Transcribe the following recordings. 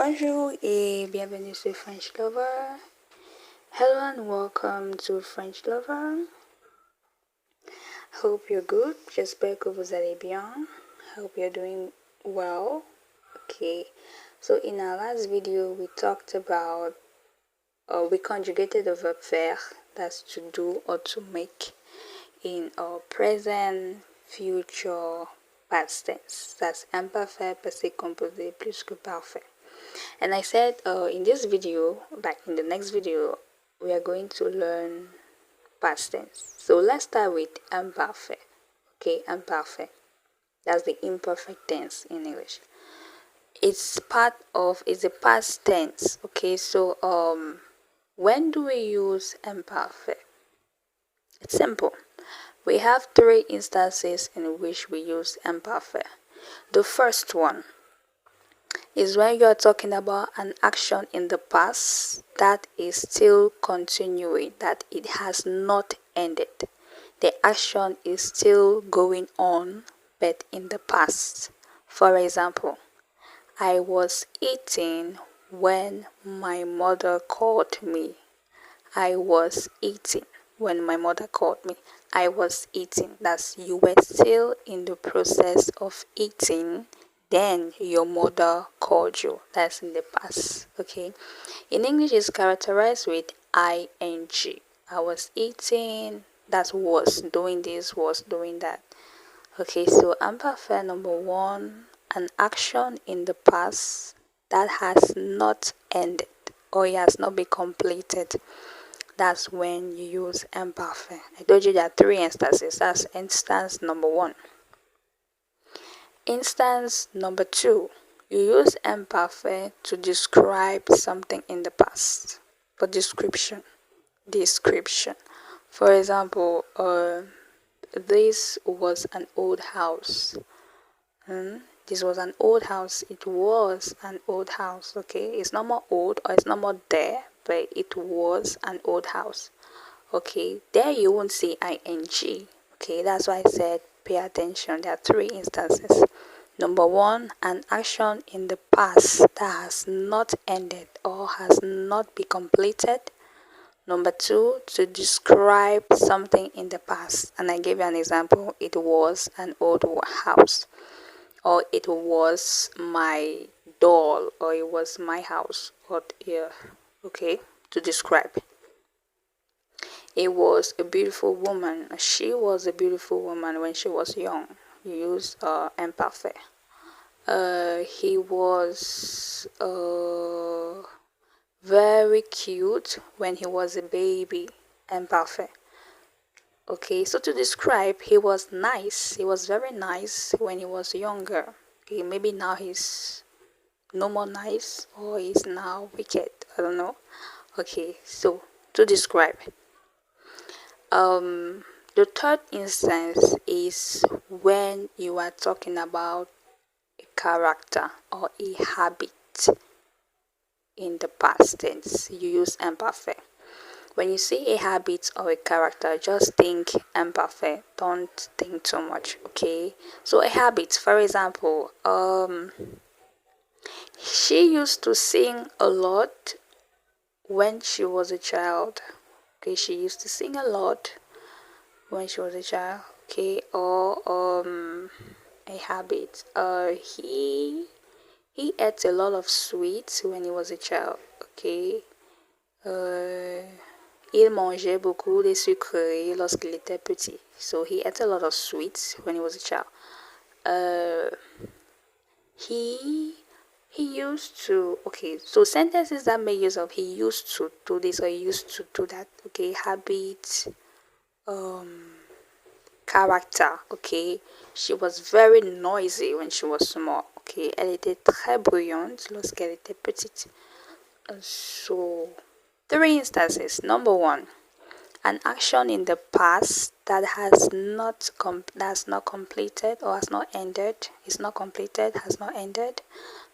Bonjour et bienvenue sur French Lover. Hello and welcome to French Lover. Hope you're good. J'espère que vous allez bien. Hope you're doing well. Okay. So in our last video, we talked about, we conjugated the verb faire, that's to do or to make, in our present, future, past tense. That's imparfait, passé composé, plus que parfait. And I said in this video, like in the next video, we are going to learn past tense. So let's start with imperfect. Okay, imperfect. That's the imperfect tense in English. It's a past tense. Okay, so when do we use imperfect? It's simple. We have three instances in which we use imperfect. The first one is when you are talking about an action in the past that is still continuing, that it has not ended. The action is still going on, but in the past. For example, I was eating when my mother called me. I was eating when my mother called me. I was eating. That's you were still in the process of eating. Then your mother called you. That's in the past. Okay. In English, it's characterized with ing. I was eating. That was doing this, was doing that. Okay, so imperfect number one, an action in the past that has not ended or it has not been completed. That's when you use imperfect. I told you there are three instances. That's instance number one. Instance number two, you use imperfect to describe something in the past. For description. For example, this was an old house. This was an old house. It was an old house. Okay, it's not more old or it's not more there, but it was an old house. Okay, there you won't see ing. Okay, that's why I said pay attention. There are three instances. Number one, an action in the past that has not ended or has not been completed. Number two, to describe something in the past. And I gave you an example. It was an old house, or it was my doll, or it was my house, or yeah, okay, to describe. It was a beautiful woman. She was a beautiful woman when she was young. You use imperfect. He was very cute when he was a baby. Imperfect. Okay, so to describe, he was nice. He was very nice when he was younger. Okay, maybe now he's no more nice or he's now wicked. I don't know. Okay, so to describe. The third instance is when you are talking about a character or a habit in the past tense. You use imperfect. When you see a habit or a character, just think imperfect. Don't think too much. Okay. So a habit, for example, she used to sing a lot when she was a child. Okay, she used to sing a lot when she was a child. Okay, or a habit. He ate a lot of sweets when he was a child. Okay. Il mangeait beaucoup de sucreries lorsqu'il était petit. So he ate a lot of sweets when he was a child. He used to, okay, so sentences that make use of he used to do this or he used to do that. Okay, habit, character. Okay, she was very noisy when she was small. Okay, elle était très bruyante lorsqu'elle était petite. So three instances. Number one, an action in the past that has not completed or has not ended. It's not completed, has not ended.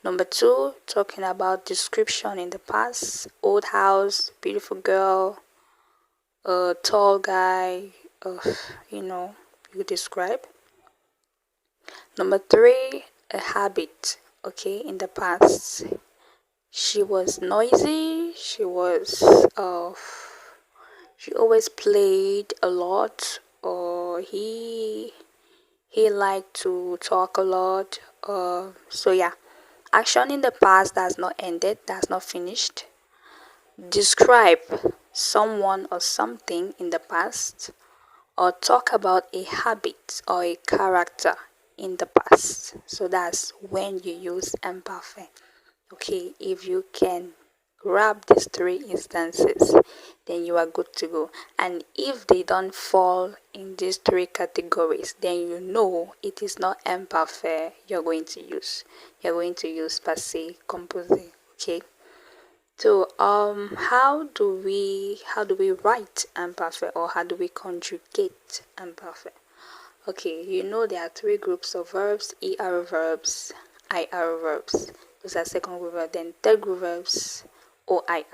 Number two, talking about description in the past. Old house, beautiful girl, a tall guy, you describe. Number three, a habit, okay, in the past. She was noisy. She always played a lot, or he liked to talk a lot. So yeah, action in the past that's not ended, that's not finished. Describe someone or something in the past, or talk about a habit or a character in the past. So that's when you use imperfect. Okay, if you can grab these three instances, then you are good to go. And if they don't fall in these three categories, then you know it is not imperfect you're going to use. You're going to use passé composé. Okay. So how do we write imperfect, or how do we conjugate imperfect? Okay, you know there are three groups of verbs: er verbs, ir verbs. Those are second group verbs. Then third group verbs: oir,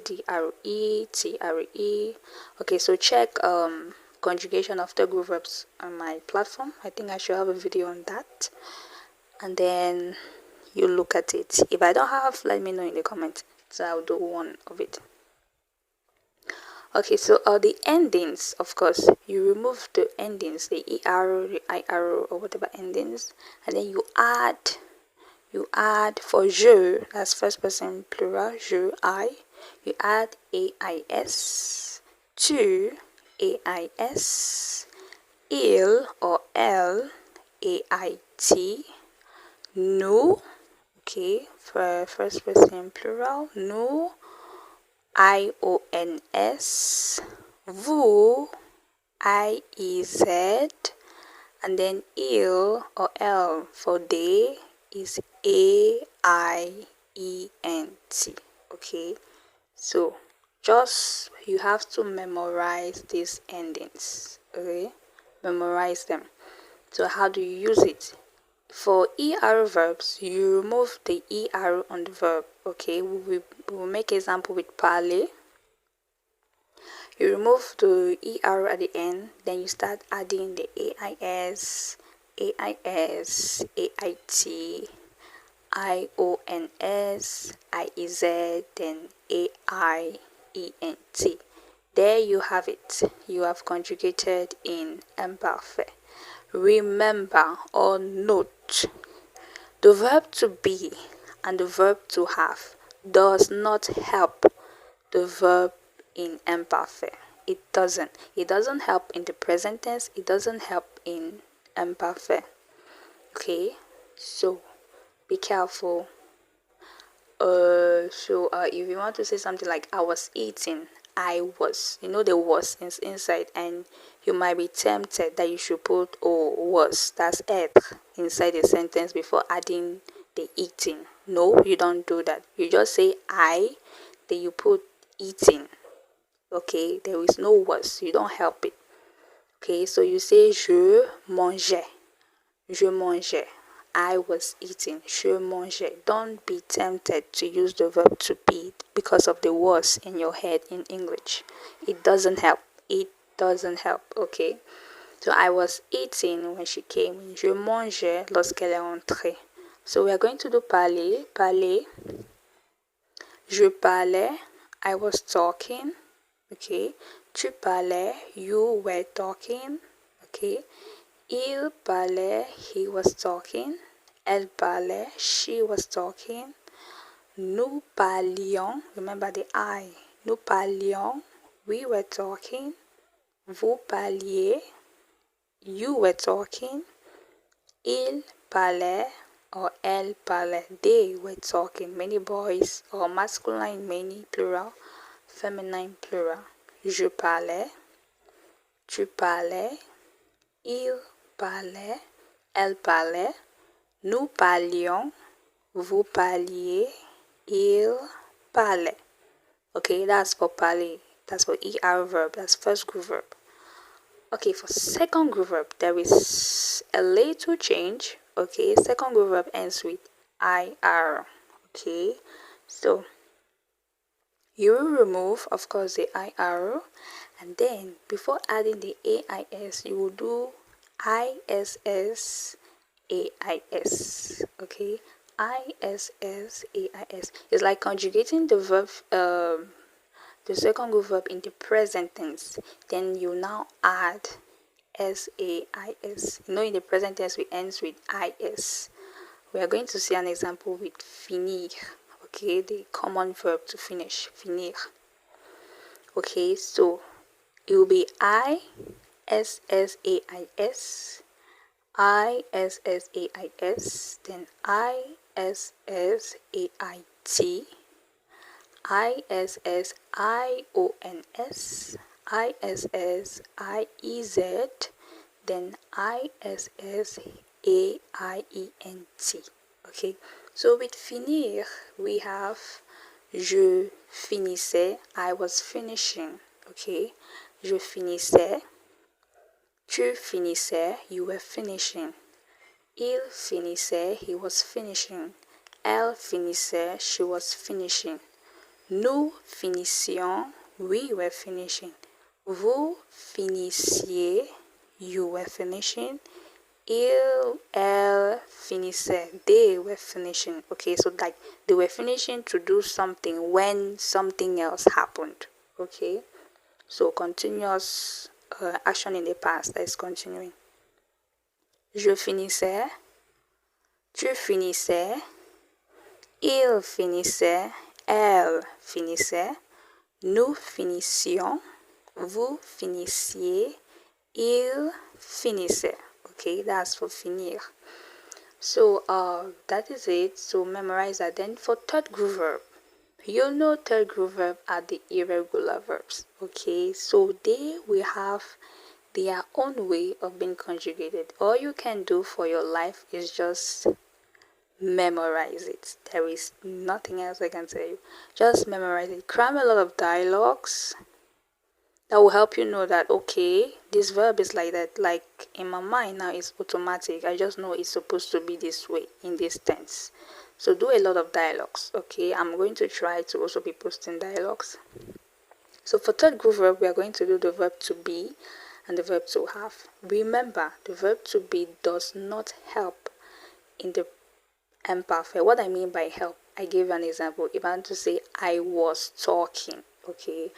dre, tre. Okay, so check conjugation of third group verbs on my platform. I think I should have a video on that. And then you look at it. If I don't have, let me know in the comments, so I'll do one of it. Okay, so the endings, of course, you remove the endings, the er, the ir, or whatever endings, and then you add for je, that's first person plural, je, I, you add ais, tu, ais, il or l, ait, nous, okay, for first person plural, nous, ions, vous, iez, and then il or l for they is aient. Okay, so just you have to memorize these endings. Okay, memorize them. So how do you use it? For er verbs, you remove the er on the verb. Okay, we will make example with parler. You remove the er at the end, then you start adding the ais, ait, ions, iez, then aient. There you have it. You have conjugated in imperfect. Remember or note, the verb to be and the verb to have does not help the verb in imperfect. It doesn't. It doesn't help in the present tense. It doesn't help in imperfect. Okay, so be careful. If you want to say something like I was eating, I was, the was is inside, and you might be tempted that you should put was, that's être, inside the sentence before adding the eating. No, you don't do that. You just say I, then you put eating. Okay, there is no was, you don't help it. Okay, so you say je mangeais, I was eating, je mangeais. Don't be tempted to use the verb to be because of the was in your head in English. It doesn't help. Okay, so I was eating when she came. Je mangeais lorsqu'elle est entrée. So we are going to do parler. Je parlais, I was talking. Okay, tu parlais, you were talking. Okay, il parlait, he was talking. Elle parlait, she was talking. Nous parlions, remember the I. Nous parlions, we were talking. Vous parliez, you were talking. Il parlait or elle parlait, they were talking. Many boys, or masculine many plural, feminine plural. Je parlais, tu parlais, il parlait, elle parlait, nous parlions, vous parliez, il parlait. Okay, that's for parler. That's for er verb. That's first group verb. Okay, for second group verb, there is a little change. Okay, second group verb ends with ir. Okay, so you will remove, of course, the ir, and then before adding the ais, you will do iss, ais. Okay, I-S-S-A-I-S. It's like conjugating the verb, the second group verb in the present tense. Then you now add S-A-I-S. You know, in the present tense, we ends with I-S. We are going to see an example with finir. Okay, the common verb to finish, finir. Okay, so it will be I-S-S-A-I-S, I-S-S-A-I-S, then I-S-S-A-I-T, I-S-S-I-O-N-S, I-S-S-I-E-Z, then I-S-S-A-I-E-N-T. Okay, so with finir, we have je finissais, I was finishing. Okay, je finissais, tu finissais, you were finishing. Il finissait, he was finishing. Elle finissait, she was finishing. Nous finissions, we were finishing. Vous finissiez, you were finishing. Il, elle finissait, they were finishing. Okay, so like they were finishing to do something when something else happened. Okay, so continuous action in the past, that is continuing. Je finissais, tu finissais, il finissait, elle finissait, nous finissions, vous finissiez, il finissait. Okay, that's for finir. So that is it. So memorize that. Then for third group verb, you know third group verb are the irregular verbs. Okay, so they will have their own way of being conjugated. All you can do for your life is just memorize it. There is nothing else I can tell you. Just memorize it. Cram a lot of dialogues. That will help you know that, okay, this verb is like that. Like in my mind now, it's automatic. I just know it's supposed to be this way in this tense. So do a lot of dialogues. Okay, I'm going to try to also be posting dialogues. So for third group verb, we are going to do the verb to be and the verb to have. Remember, the verb to be does not help in the imperfect. What I mean by help, I gave an example. If I want to say I was talking, okay,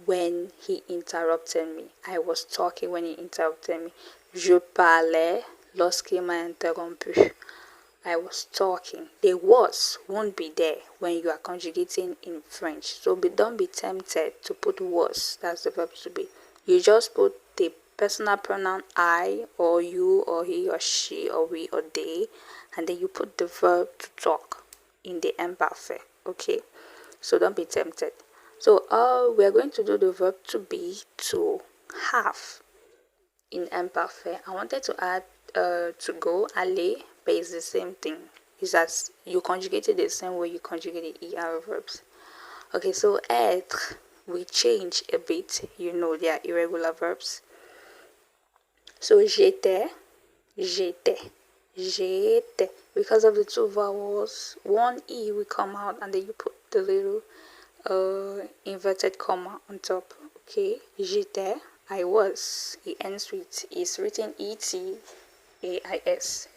when he interrupted me. I was talking when he interrupted me. Je parlais lorsqu'il m'a interrompu. I was talking. The was won't be there when you are conjugating in French. So don't be tempted to put was. That's the verb to be. You just put the personal pronoun I or you or he or she or we or they, and then you put the verb to talk in the imperfect. Okay, so don't be tempted. So we are going to do the verb to be to have in imperfect. I wanted to add to go, aller, but it's the same thing. It's as you conjugate it the same way you conjugate the ER verbs. Okay, so être, we change a bit. You know they are irregular verbs. So j'étais, j'étais, j'étais. Because of the two vowels, one E will come out and then you put the little inverted comma on top. Okay, j'étais, I was. It ends with, it's written E-T-A-I-S.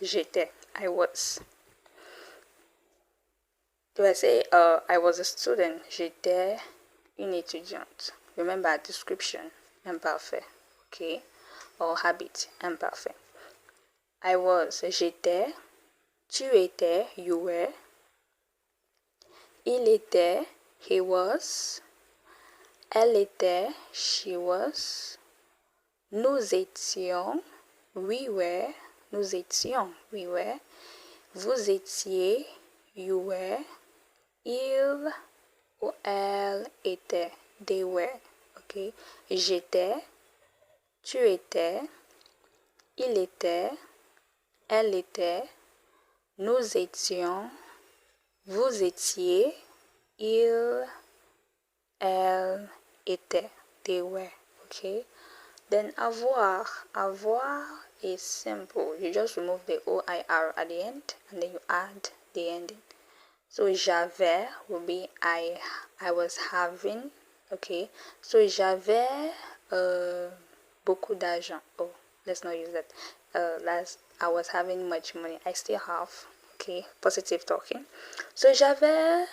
J'étais, I was. Do I say I was a student? J'étais une étudiante. Remember, description, imparfait. Okay, or habit, imparfait. I was, j'étais. Tu étais, you were. Il était, he was. Elle était, she was. Nous étions, we were. Nous étions, we were. Vous étiez, you were. Il ou elle était, they were. Okay. J'étais, tu étais. Il était, elle était. Nous étions, vous étiez. Il, elle était, they were. Okay. Then avoir is simple. You just remove the OIR at the end and then you add the ending. So j'avais will be I was having. Okay. So j'avais beaucoup d'argent. Oh, let's not use that. I was having much money. I still have. Okay, positive talking. So j'avais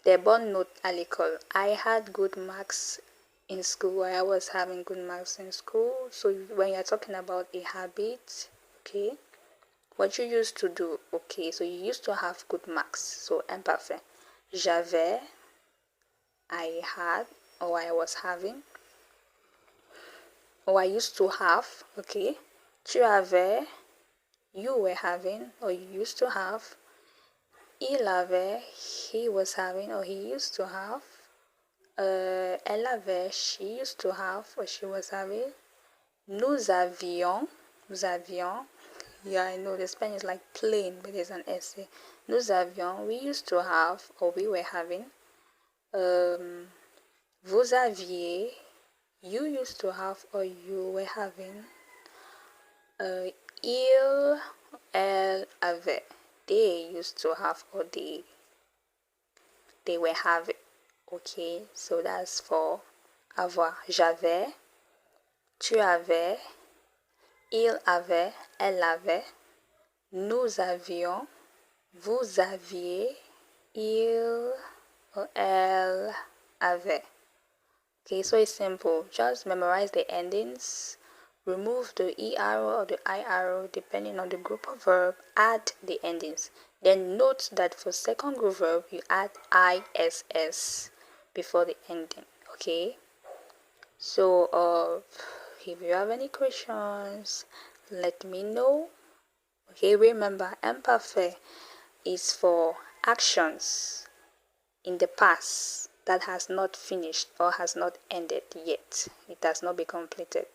des bonnes notes à l'école. I had good marks in school. I was having good marks in school. So when you're talking about a habit, okay, what you used to do, okay, so you used to have good marks. So imperfect. J'avais, I had, or I was having, or I used to have, okay. Tu avais, you were having, or you used to have. Il avait, he was having, or he used to have. Elle avait, she used to have, or she was having. Nous avions, yeah, I know the Spanish is like plain, but there's an S. Nous avions, we used to have, or we were having. Vous aviez, you used to have, or you were having. Elle avait, they used to have, or they were having. Okay, so that's for avoir. J'avais, tu avais, il avait, elle avait, nous avions, vous aviez, il or elle avait. Okay, so it's simple. Just memorize the endings, remove the ER or the IR depending on the group of verb, add the endings. Then note that for second group verb, you add ISS before the ending. Okay, so if you have any questions, let me know. Okay, remember imperfect is for actions in the past that has not finished or has not ended yet. It has not been completed.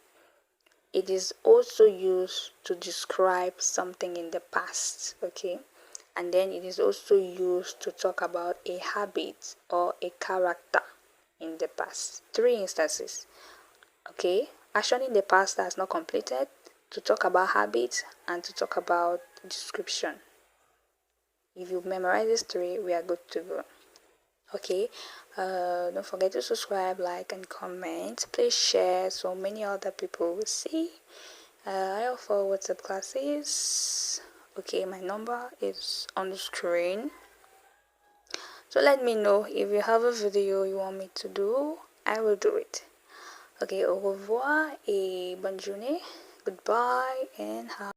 It is also used to describe something in the past, okay? And then it is also used to talk about a habit or a character in the past. 3 instances, okay? Action in the past that has not completed, to talk about habits, and to talk about description. If you memorize these 3, we are good to go. Okay, don't forget to subscribe, like, and comment. Please share so many other people will see. I offer WhatsApp classes. Okay, my number is on the screen. So let me know if you have a video you want me to do. I will do it. Okay, au revoir et bonne journée. Goodbye and have